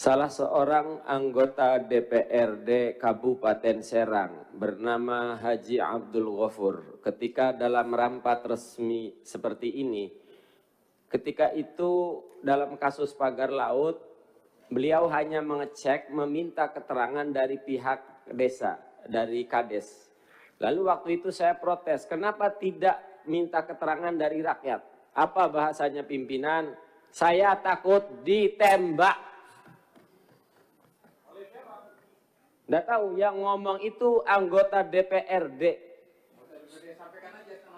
Salah seorang anggota DPRD Kabupaten Serang bernama Haji Abdul Ghafur ketika dalam rapat resmi seperti ini, ketika itu dalam kasus pagar laut, beliau hanya mengecek, meminta keterangan dari pihak desa, dari Kades. Lalu waktu itu saya protes, kenapa tidak minta keterangan dari rakyat? Apa bahasanya pimpinan? Saya takut ditembak. Nggak tahu, yang ngomong itu anggota DPRD.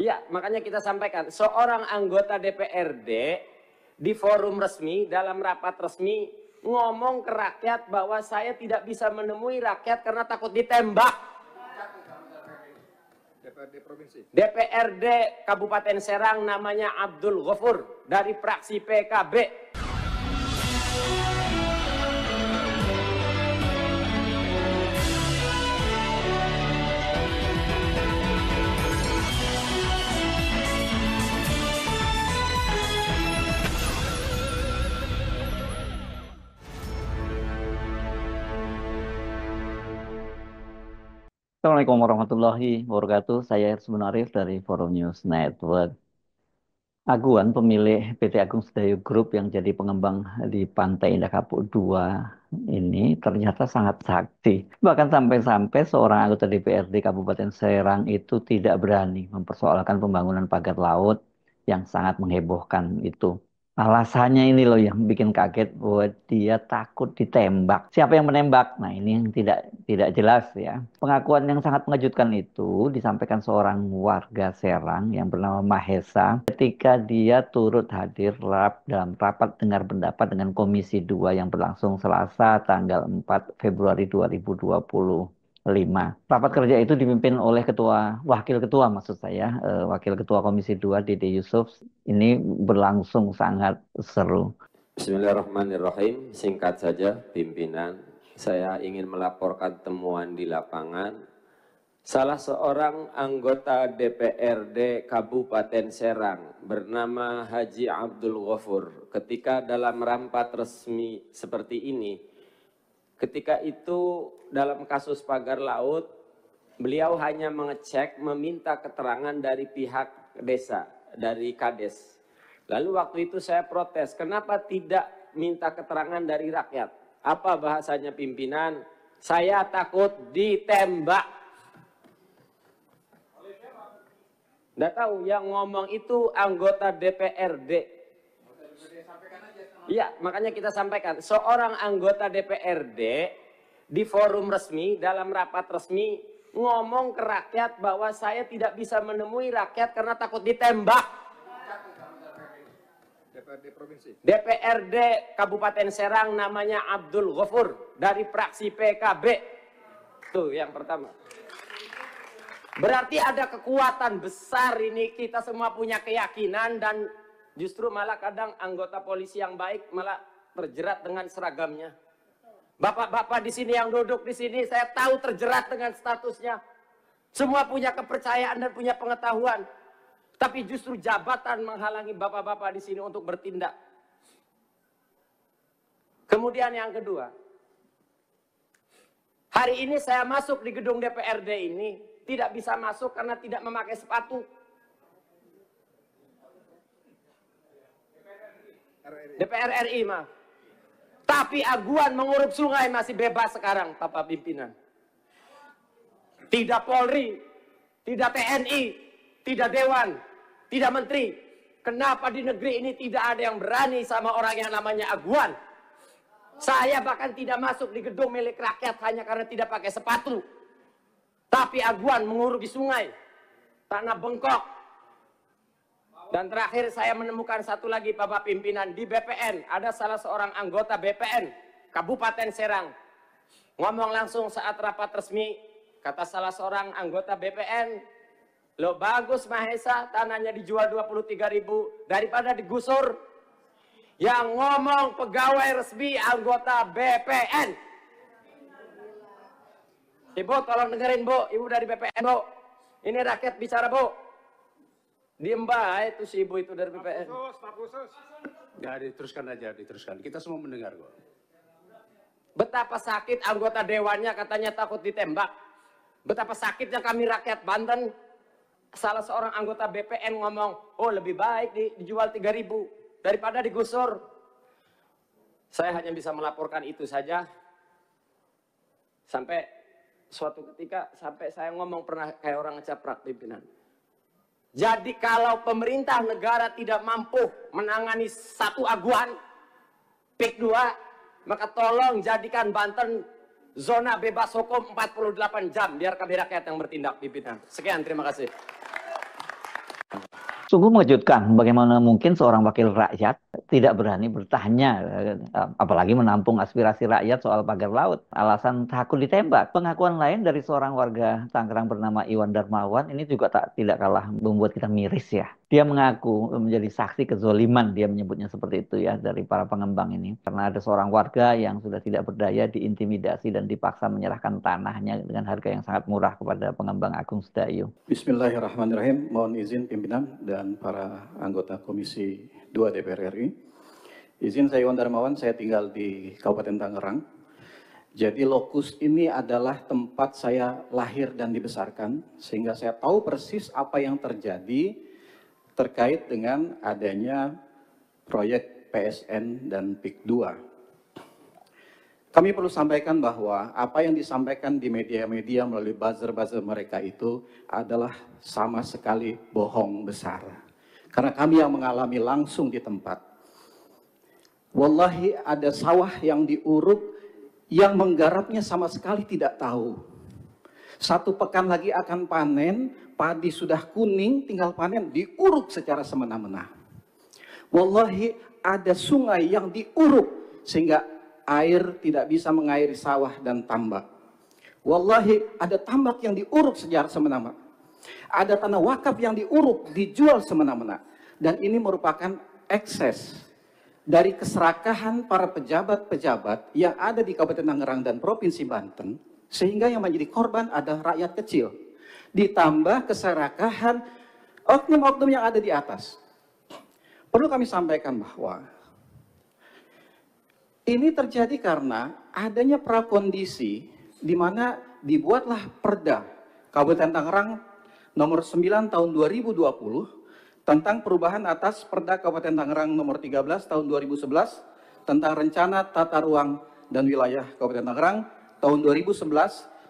Iya, makanya kita sampaikan. Seorang anggota DPRD di forum resmi, dalam rapat resmi, ngomong ke rakyat bahwa saya tidak bisa menemui rakyat karena takut ditembak. DPRD Provinsi. DPRD Kabupaten Serang namanya Abdul Ghafur dari fraksi PKB. Assalamualaikum warahmatullahi wabarakatuh. Saya Irsmun Arif dari Forum News Network. Aguan, pemilik PT Agung Sedayu Group yang jadi pengembang di Pantai Indah Kapuk 2 ini ternyata sangat sakti. Bahkan sampai-sampai seorang anggota DPRD Kabupaten Serang itu tidak berani mempersoalkan pembangunan pagar laut yang sangat menghebohkan itu. Alasannya ini loh yang bikin kaget, bahwa dia takut ditembak. Siapa yang menembak? Nah, ini yang tidak jelas ya. Pengakuan yang sangat mengejutkan itu disampaikan seorang warga Serang yang bernama Mahesa ketika dia turut hadir dalam rapat dengar pendapat dengan Komisi 2 yang berlangsung Selasa tanggal 4 Februari 2025. Rapat kerja itu dipimpin oleh wakil ketua Wakil Ketua Komisi 2 Dede Yusuf. Ini berlangsung sangat seru. Bismillahirrahmanirrahim. Singkat saja pimpinan, saya ingin melaporkan temuan di lapangan. Salah seorang anggota DPRD Kabupaten Serang bernama Haji Abdul Ghafur ketika dalam rapat resmi seperti ini, ketika itu dalam kasus pagar laut, beliau hanya mengecek, meminta keterangan dari pihak desa, dari Kades. Lalu waktu itu saya protes, kenapa tidak minta keterangan dari rakyat? Apa bahasanya pimpinan? Saya takut ditembak. Nggak tahu, yang ngomong itu anggota DPRD. Iya, makanya kita sampaikan. Seorang anggota DPRD di forum resmi, dalam rapat resmi, ngomong ke rakyat bahwa saya tidak bisa menemui rakyat karena takut ditembak. DPRD Provinsi. DPRD Kabupaten Serang namanya Abdul Ghafur dari fraksi PKB. Tuh yang pertama. Berarti ada kekuatan besar ini, kita semua punya keyakinan, dan justru malah kadang anggota polisi yang baik malah terjerat dengan seragamnya. Bapak-bapak di sini yang duduk di sini, saya tahu terjerat dengan statusnya. Semua punya kepercayaan dan punya pengetahuan. Tapi justru jabatan menghalangi bapak-bapak di sini untuk bertindak. Kemudian yang kedua, hari ini saya masuk di gedung DPRD ini, tidak bisa masuk karena tidak memakai sepatu. DPR RI, maaf. Tapi aguan menguruk sungai masih bebas sekarang, Bapak Pimpinan. Tidak Polri, tidak TNI, tidak Dewan, tidak Menteri. Kenapa di negeri ini tidak ada yang berani sama orang yang namanya aguan? Saya bahkan tidak masuk di gedung milik rakyat hanya karena tidak pakai sepatu. Tapi aguan mengurugi sungai, tanah bengkok. Dan terakhir saya menemukan satu lagi, Bapak Pimpinan, di BPN. Ada salah seorang anggota BPN Kabupaten Serang ngomong langsung saat rapat resmi. Kata salah seorang anggota BPN, lo bagus Mahesa, tanahnya dijual 23.000 daripada digusur. Yang ngomong pegawai resmi anggota BPN. Ibu tolong dengerin Bu, Ibu dari BPN Bu. Ini rakyat bicara Bu. Diem baik itu si Ibu itu dari BPN. Staf khusus. Ya diteruskan aja, diteruskan. Kita semua mendengar kok. Betapa sakit anggota dewannya katanya takut ditembak. Betapa sakitnya kami rakyat Banten. Salah seorang anggota BPN ngomong, oh lebih baik dijual 3.000 daripada digusur. Saya hanya bisa melaporkan itu saja. Sampai suatu ketika, sampai saya ngomong pernah kayak orang ngecaprak pimpinan. Jadi kalau pemerintah negara tidak mampu menangani satu aguan, PIK 2, maka tolong jadikan Banten zona bebas hukum 48 jam. Biar kami rakyat yang bertindak, pimpinan. Sekian, terima kasih. Sungguh mengejutkan bagaimana mungkin seorang wakil rakyat tidak berani bertanya, apalagi menampung aspirasi rakyat soal pagar laut. Alasan takut ditembak. Pengakuan lain dari seorang warga Tangerang bernama Iwan Darmawan ini juga tidak kalah membuat kita miris ya. Dia mengaku menjadi saksi kezoliman, dia menyebutnya seperti itu ya, dari para pengembang ini. Karena ada seorang warga yang sudah tidak berdaya diintimidasi dan dipaksa menyerahkan tanahnya dengan harga yang sangat murah kepada pengembang Agung Sedayu. Bismillahirrahmanirrahim. Mohon izin pimpinan dan para anggota Komisi 2 DPR RI. Izin saya Iwan Darmawan, saya tinggal di Kabupaten Tangerang. Jadi lokus ini adalah tempat saya lahir dan dibesarkan, sehingga saya tahu persis apa yang terjadi terkait dengan adanya proyek PSN dan PIK 2. Kami perlu sampaikan bahwa apa yang disampaikan di media-media melalui buzzer-buzzer mereka itu adalah sama sekali bohong besar. Karena kami yang mengalami langsung di tempat. Wallahi ada sawah yang diuruk, yang menggarapnya sama sekali tidak tahu. 1 pekan lagi akan panen, padi sudah kuning, tinggal panen, diuruk secara semena-mena. Wallahi ada sungai yang diuruk sehingga air tidak bisa mengairi sawah dan tambak. Wallahi ada tambak yang diuruk secara semena-mena. Ada tanah wakaf yang diuruk, dijual semena-mena. Dan ini merupakan ekses dari keserakahan para pejabat-pejabat yang ada di Kabupaten Tangerang dan Provinsi Banten, sehingga yang menjadi korban adalah rakyat kecil. Ditambah keserakahan oknum-oknum yang ada di atas. Perlu kami sampaikan bahwa ini terjadi karena adanya prakondisi di mana dibuatlah Perda Kabupaten Tangerang nomor 9 tahun 2020 tentang perubahan atas Perda Kabupaten Tangerang nomor 13 tahun 2011 tentang rencana tata ruang dan wilayah Kabupaten Tangerang tahun 2011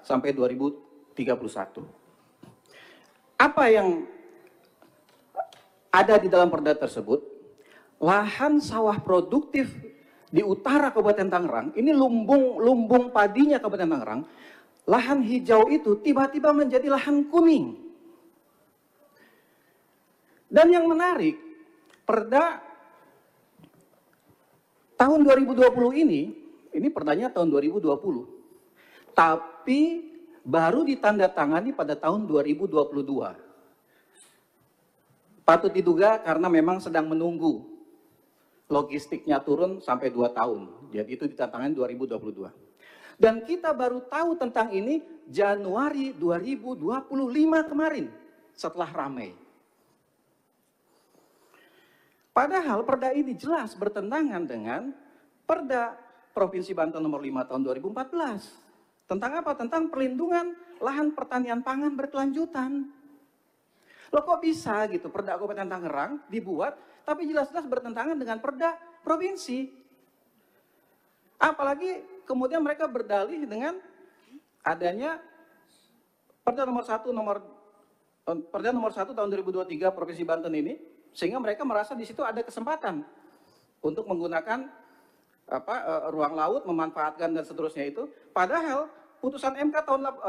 sampai 2031. Apa yang ada di dalam perda tersebut? Lahan sawah produktif di utara Kabupaten Tangerang, ini lumbung padinya Kabupaten Tangerang, lahan hijau itu tiba-tiba menjadi lahan kuning. Dan yang menarik, perda tahun 2020 ini perdanya tahun 2020. Tapi baru ditandatangani pada tahun 2022. Patut diduga karena memang sedang menunggu logistiknya turun sampai 2 tahun. Jadi itu ditandatangani 2022. Dan kita baru tahu tentang ini Januari 2025 kemarin setelah ramai. Padahal perda ini jelas bertentangan dengan Perda Provinsi Banten nomor 5 tahun 2014. Tentang apa? Tentang perlindungan lahan pertanian pangan berkelanjutan. Loh kok bisa gitu Perda Kabupaten Tangerang dibuat, tapi jelas-jelas bertentangan dengan Perda Provinsi. Apalagi kemudian mereka berdalih dengan adanya Perda nomor 1 tahun 2023 Provinsi Banten ini, sehingga mereka merasa di situ ada kesempatan untuk menggunakan ruang laut, memanfaatkan dan seterusnya itu. Padahal putusan MK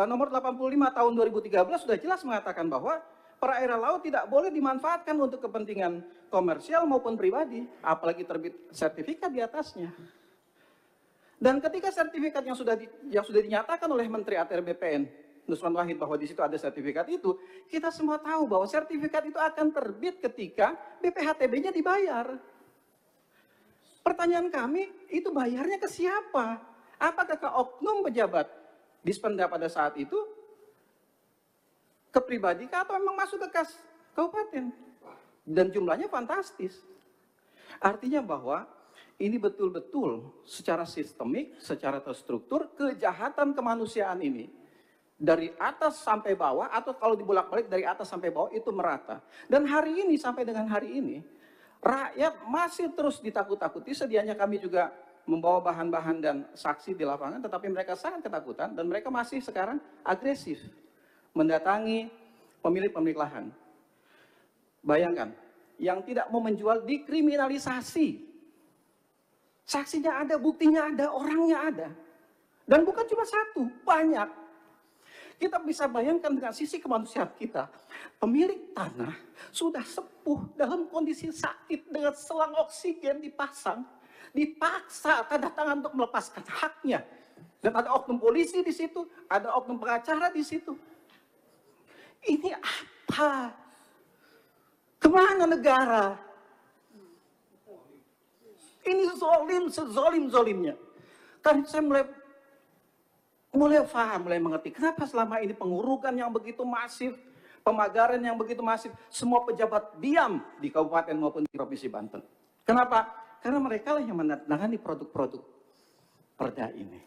nomor 85 tahun 2013 sudah jelas mengatakan bahwa perairan laut tidak boleh dimanfaatkan untuk kepentingan komersial maupun pribadi, apalagi terbit sertifikat di atasnya. Dan ketika sertifikat yang sudah dinyatakan oleh Menteri ATR BPN Nusron Wahid bahwa di situ ada sertifikat itu, kita semua tahu bahwa sertifikat itu akan terbit ketika BPHTB-nya dibayar. Pertanyaan kami, itu bayarnya ke siapa? Apakah ke oknum pejabat Dispenda pada saat itu? Ke pribadi kah atau memang masuk ke kas kabupaten? Dan jumlahnya fantastis. Artinya bahwa ini betul-betul secara sistemik, secara terstruktur, kejahatan kemanusiaan ini dari atas sampai bawah, atau kalau dibolak-balik dari atas sampai bawah itu merata. Dan hari ini, sampai dengan hari ini, rakyat masih terus ditakut-takuti. Sedianya kami juga membawa bahan-bahan dan saksi di lapangan, tetapi mereka sangat ketakutan dan mereka masih sekarang agresif mendatangi pemilik-pemilik lahan. Bayangkan, yang tidak mau menjual dikriminalisasi. Saksinya ada, buktinya ada, orangnya ada. Dan bukan cuma satu, banyak. Kita bisa bayangkan dengan sisi kemanusiaan kita. Pemilik tanah sudah sepuh dalam kondisi sakit dengan selang oksigen dipasang. Dipaksa tanda tangan untuk melepaskan haknya. Dan ada oknum polisi di situ, ada oknum pengacara di situ. Ini apa? Kemana negara? Ini zolim, sezolim-zolimnya. Kan saya mulai paham, mulai mengerti. Kenapa selama ini pengurukan yang begitu masif, pemagaran yang begitu masif, semua pejabat diam di kabupaten maupun di provinsi Banten. Kenapa? Karena mereka lah yang menangani produk-produk perda ini.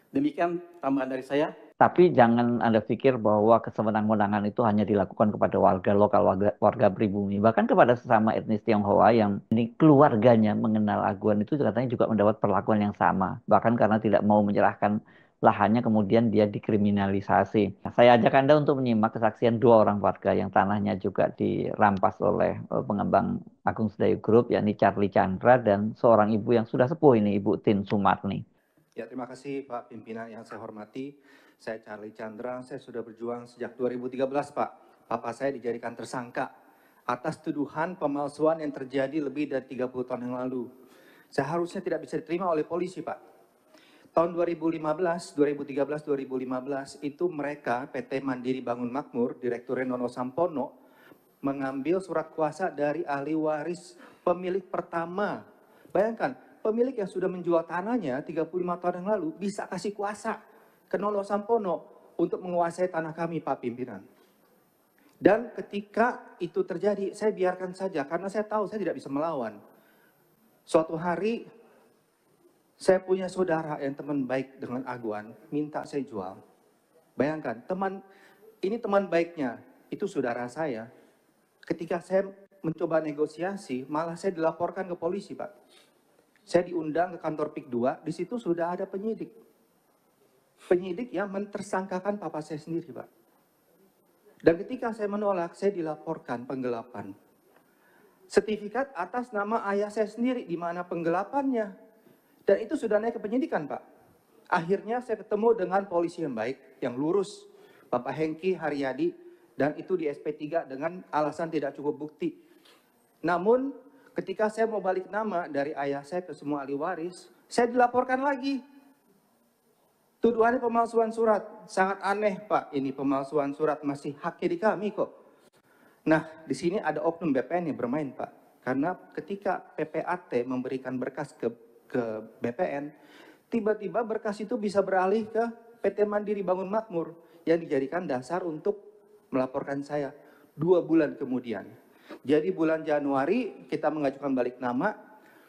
Demikian tambahan dari saya. Tapi jangan Anda pikir bahwa kesewenang-wenangan itu hanya dilakukan kepada warga lokal, warga pribumi. Bahkan kepada sesama etnis Tionghoa yang ini keluarganya mengenal Aguan itu katanya juga mendapat perlakuan yang sama. Bahkan karena tidak mau menyerahkan lahannya, kemudian dia dikriminalisasi. Nah, saya ajak Anda untuk menyimak kesaksian 2 orang warga yang tanahnya juga dirampas oleh pengembang Agung Sedayu Group, yakni Charlie Chandra dan seorang ibu yang sudah sepuh ini, Ibu Tin Sumarni. Ya, terima kasih Pak Pimpinan yang saya hormati. Saya Charlie Chandra, saya sudah berjuang sejak 2013 Pak. Papa saya dijadikan tersangka atas tuduhan pemalsuan yang terjadi lebih dari 30 tahun yang lalu. Seharusnya tidak bisa diterima oleh polisi Pak. Tahun 2013 itu mereka PT Mandiri Bangun Makmur, Direkturnya Nono Sampono, mengambil surat kuasa dari ahli waris pemilik pertama. Bayangkan, pemilik yang sudah menjual tanahnya 35 tahun yang lalu bisa kasih kuasa ke Nono Sampono untuk menguasai tanah kami, Pak Pimpinan. Dan ketika itu terjadi, saya biarkan saja karena saya tahu saya tidak bisa melawan. Suatu hari, saya punya saudara yang teman baik dengan Aguan, minta saya jual. Bayangkan, ini teman baiknya, itu saudara saya. Ketika saya mencoba negosiasi, malah saya dilaporkan ke polisi, Pak. Saya diundang ke kantor PIK 2, di situ sudah ada penyidik. Penyidik yang mentersangkakan papa saya sendiri, Pak. Dan ketika saya menolak, saya dilaporkan penggelapan. Sertifikat atas nama ayah saya sendiri, di mana penggelapannya. Dan itu sudah naik ke penyidikan, Pak. Akhirnya saya ketemu dengan polisi yang baik, yang lurus. Bapak Hengki Haryadi, dan itu di SP3 dengan alasan tidak cukup bukti. Namun, ketika saya mau balik nama dari ayah saya ke semua ahli waris, saya dilaporkan lagi. Tuduhannya pemalsuan surat. Sangat aneh, Pak. Ini pemalsuan surat masih haknya di kami kok. Nah, di sini ada oknum BPN yang bermain, Pak. Karena ketika PPAT memberikan berkas ke BPN, tiba-tiba berkas itu bisa beralih ke PT Mandiri Bangun Makmur yang dijadikan dasar untuk melaporkan saya 2 bulan kemudian. Jadi bulan Januari kita mengajukan balik nama.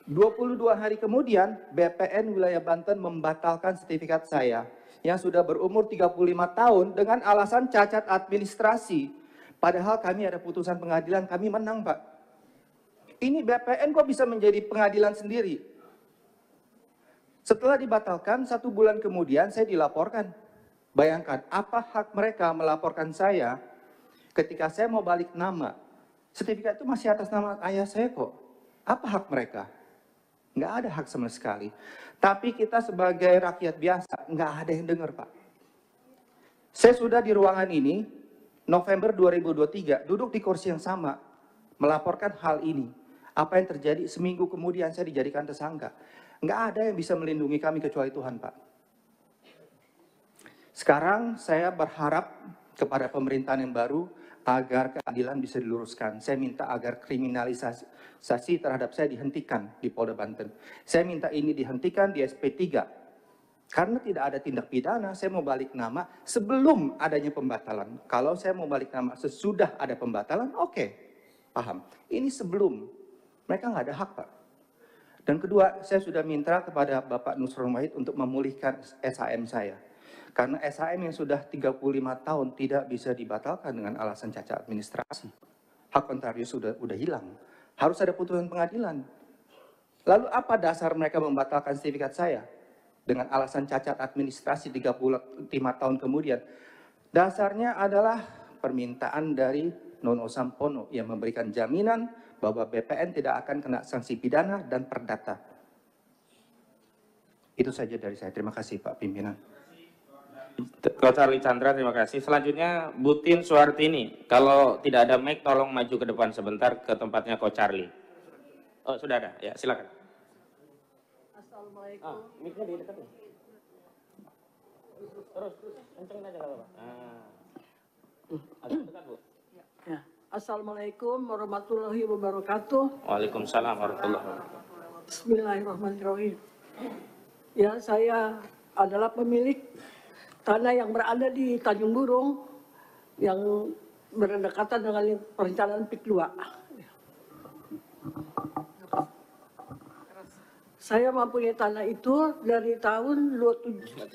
22 hari kemudian, BPN wilayah Banten membatalkan sertifikat saya yang sudah berumur 35 tahun dengan alasan cacat administrasi. Padahal kami ada putusan pengadilan, kami menang, Pak. Ini BPN kok bisa menjadi pengadilan sendiri? Setelah dibatalkan, 1 bulan kemudian saya dilaporkan. Bayangkan, apa hak mereka melaporkan saya ketika saya mau balik nama? Sertifikat itu masih atas nama ayah saya kok. Apa hak mereka? Nggak ada hak sama sekali. Tapi kita sebagai rakyat biasa, nggak ada yang dengar, Pak. Saya sudah di ruangan ini, November 2023, duduk di kursi yang sama, melaporkan hal ini. Apa yang terjadi seminggu kemudian saya dijadikan tersangka. Nggak ada yang bisa melindungi kami kecuali Tuhan, Pak. Sekarang saya berharap kepada pemerintahan yang baru, agar keadilan bisa diluruskan. Saya minta agar kriminalisasi terhadap saya dihentikan di Polda Banten. Saya minta ini dihentikan di SP3. Karena tidak ada tindak pidana, saya mau balik nama sebelum adanya pembatalan. Kalau saya mau balik nama sesudah ada pembatalan, oke, paham. Ini sebelum, mereka nggak ada hak, Pak. Dan kedua, saya sudah minta kepada Bapak Nusron Wahid untuk memulihkan SHM saya. Karena SHM yang sudah 35 tahun tidak bisa dibatalkan dengan alasan cacat administrasi. Hak kontarius sudah hilang. Harus ada putusan pengadilan. Lalu apa dasar mereka membatalkan sertifikat saya? Dengan alasan cacat administrasi 35 tahun kemudian. Dasarnya adalah permintaan dari Nono Sampono yang memberikan jaminan bahwa BPN tidak akan kena sanksi pidana dan perdata. Itu saja dari saya. Terima kasih Pak Pimpinan. Coach Charlie Chandra, terima kasih. Selanjutnya Butin Suartini. Kalau tidak ada mic, tolong maju ke depan sebentar ke tempatnya Coach Charlie. Oh, sudah ada. Ya, silakan. Assalamualaikum. Mic-nya di dekat nih. Terus, kencengin aja Bapak. Agak dekat, Bu. Ya. Assalamualaikum warahmatullahi wabarakatuh. Waalaikumsalam warahmatullahi wabarakatuh. Bismillahirrahmanirrahim. Ya, saya adalah pemilik tanah yang berada di Tanjung Burung yang berdekatan dengan perencanaan PIK 2. Saya mempunyai tanah itu dari tahun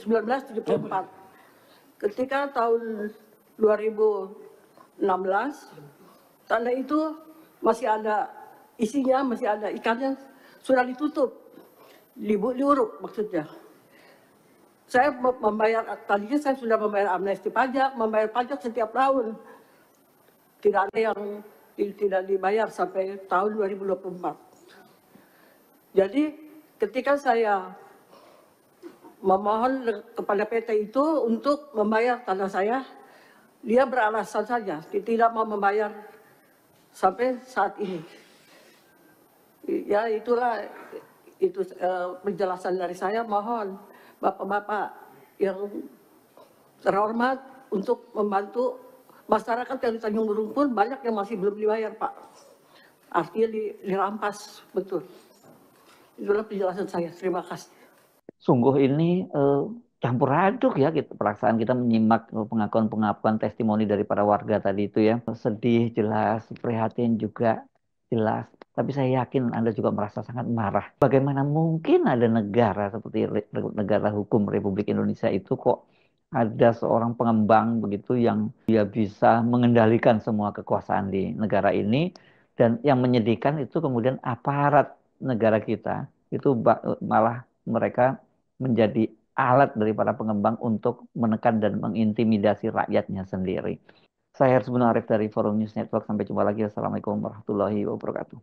1974. Ketika tahun 2016, tanah itu masih ada isinya, masih ada ikannya, sudah ditutup, diuruk maksudnya. Saya membayar, tadinya saya sudah membayar amnesti pajak, membayar pajak setiap tahun. Tidak ada yang tidak dibayar sampai tahun 2024. Jadi ketika saya memohon kepada PT itu untuk membayar tanah saya, dia beralasan saja, tidak mau membayar sampai saat ini. Ya itulah itu penjelasan dari saya. Mohon Bapak-bapak yang terhormat untuk membantu masyarakat yang di Tanjung Burung pun banyak yang masih belum dibayar, Pak. Artinya dirampas, betul. Itulah penjelasan saya. Terima kasih. Sungguh ini campur aduk ya perasaan kita menyimak pengakuan-pengakuan testimoni dari para warga tadi itu ya. Sedih jelas, prihatin juga jelas. Tapi saya yakin Anda juga merasa sangat marah. Bagaimana mungkin ada negara seperti negara hukum Republik Indonesia itu kok ada seorang pengembang begitu yang dia bisa mengendalikan semua kekuasaan di negara ini. Dan yang menyedihkan itu kemudian aparat negara kita itu malah mereka menjadi alat dari para pengembang untuk menekan dan mengintimidasi rakyatnya sendiri. Saya Harus Arif dari Forum News Network. Sampai jumpa lagi. Assalamualaikum warahmatullahi wabarakatuh.